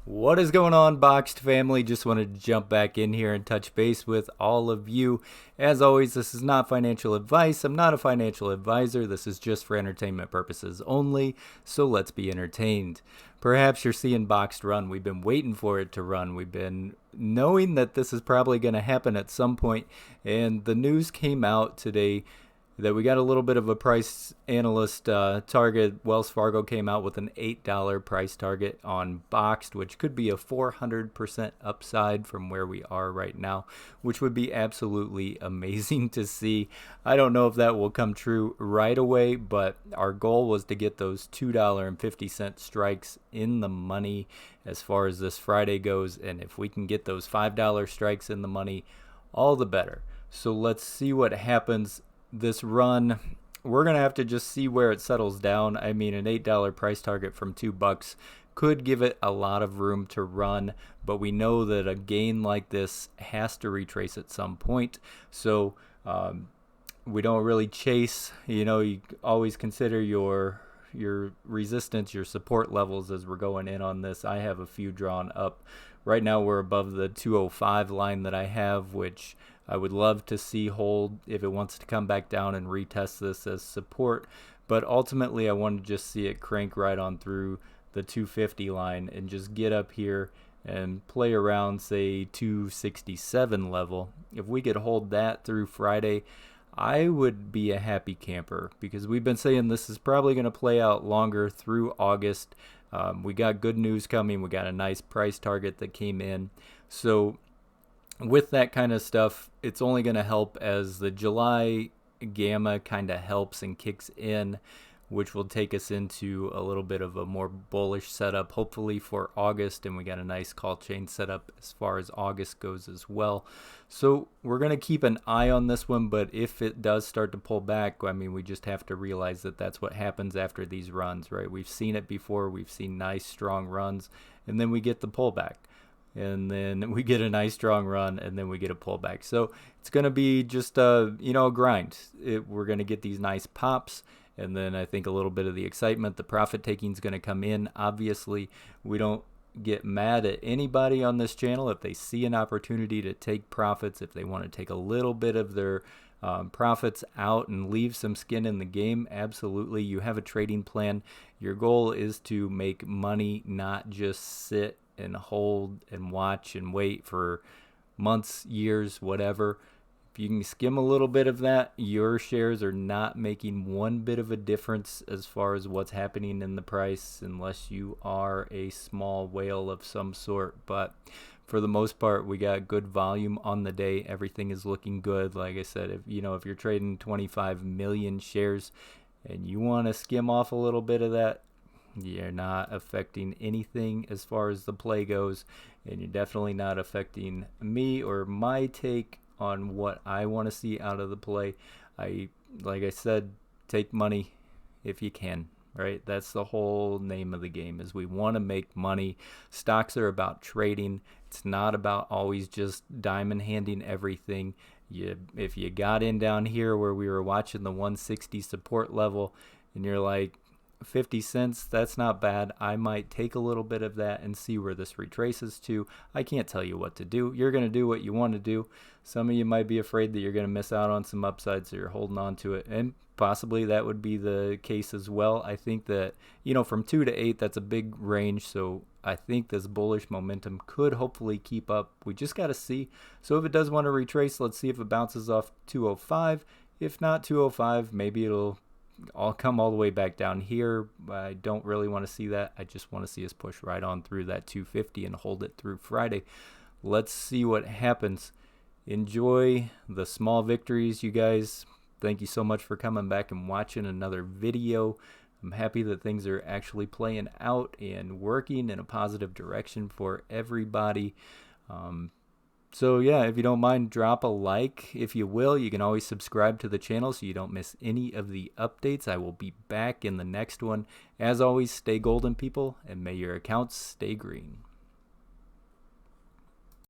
What is going on, Boxed family? Just wanted to jump back in here and touch base with all of you. As always, this is not financial advice. I'm not a financial advisor. This is just for entertainment purposes only, so let's be entertained. Perhaps you're seeing Boxed run. We've been waiting for it to run. We've been knowing that this is probably going to happen at some point, and the news came out today that we got a little bit of a price analyst target. Wells Fargo came out with an $8 price target on Boxed, which could be a 400% upside from where we are right now, which would be absolutely amazing to see. I don't know if that will come true right away, but our goal was to get those $2.50 strikes in the money as far as this Friday goes, and if we can get those $5 strikes in the money, all the better. So let's see what happens this run. We're gonna have to just see where it settles down. I mean, an $8 price target from $2 could give it a lot of room to run, but we know that a gain like this has to retrace at some point. So we don't really chase. You always consider your resistance, your support levels as we're going in on this. I have a few drawn up. Right now we're above the 205 line that I have, which I would love to see hold if it wants to come back down and retest this as support. But ultimately, I want to just see it crank right on through the 250 line and just get up here and play around, say, 267 level. If we could hold that through Friday, I would be a happy camper, because we've been saying this is probably going to play out longer through August. We got good news coming. We got a nice price target that came in. So with that kind of stuff, it's only going to help as the July gamma kind of helps and kicks in, which will take us into a little bit of a more bullish setup, hopefully for August, and we got a nice call chain setup as far as August goes as well. So we're going to keep an eye on this one, but if it does start to pull back, I mean, we just have to realize that that's what happens after these runs, right? We've seen it before. We've seen nice, strong runs, and then we get the pullback. And then we get a nice strong run, and then we get a pullback. So it's going to be just a grind. We're going to get these nice pops, and then I think a little bit of the excitement, the profit taking is going to come in. Obviously, we don't get mad at anybody on this channel if they see an opportunity to take profits, if they want to take a little bit of their profits out and leave some skin in the game. Absolutely. You have a trading plan. Your goal is to make money, not just sit and hold and watch and wait for months, years, whatever. If you can skim a little bit of that, your shares are not making one bit of a difference as far as what's happening in the price, unless you are a small whale of some sort. But for the most part, we got good volume on the day. Everything is looking good. Like I said, if you're trading 25 million shares and you want to skim off a little bit of that, you're not affecting anything as far as the play goes, and you're definitely not affecting me or my take on what I want to see out of the play. Like I said, take money if you can, right? That's the whole name of the game, is we want to make money. Stocks are about trading. It's not about always just diamond handing everything. If you got in down here where we were watching the 160 support level and you're like, 50 cents, that's not bad. I might take a little bit of that and see where this retraces to. I can't tell you what to do. You're going to do what you want to do. Some of you might be afraid that you're going to miss out on some upside, so you're holding on to it, and possibly that would be the case as well. I think that, from 2 to 8, that's a big range, so I think this bullish momentum could hopefully keep up. We just got to see. So if it does want to retrace, let's see if it bounces off 205. If not 205, maybe I'll come all the way back down here. I don't really want to see that. I just want to see us push right on through that 250 and hold it through Friday. Let's see what happens. Enjoy the small victories, you guys. Thank you so much for coming back and watching another video. I'm happy that things are actually playing out and working in a positive direction for everybody. So yeah, if you don't mind, drop a like. If you will, you can always subscribe to the channel so you don't miss any of the updates. I will be back in the next one. As always, stay golden, people, and may your accounts stay green.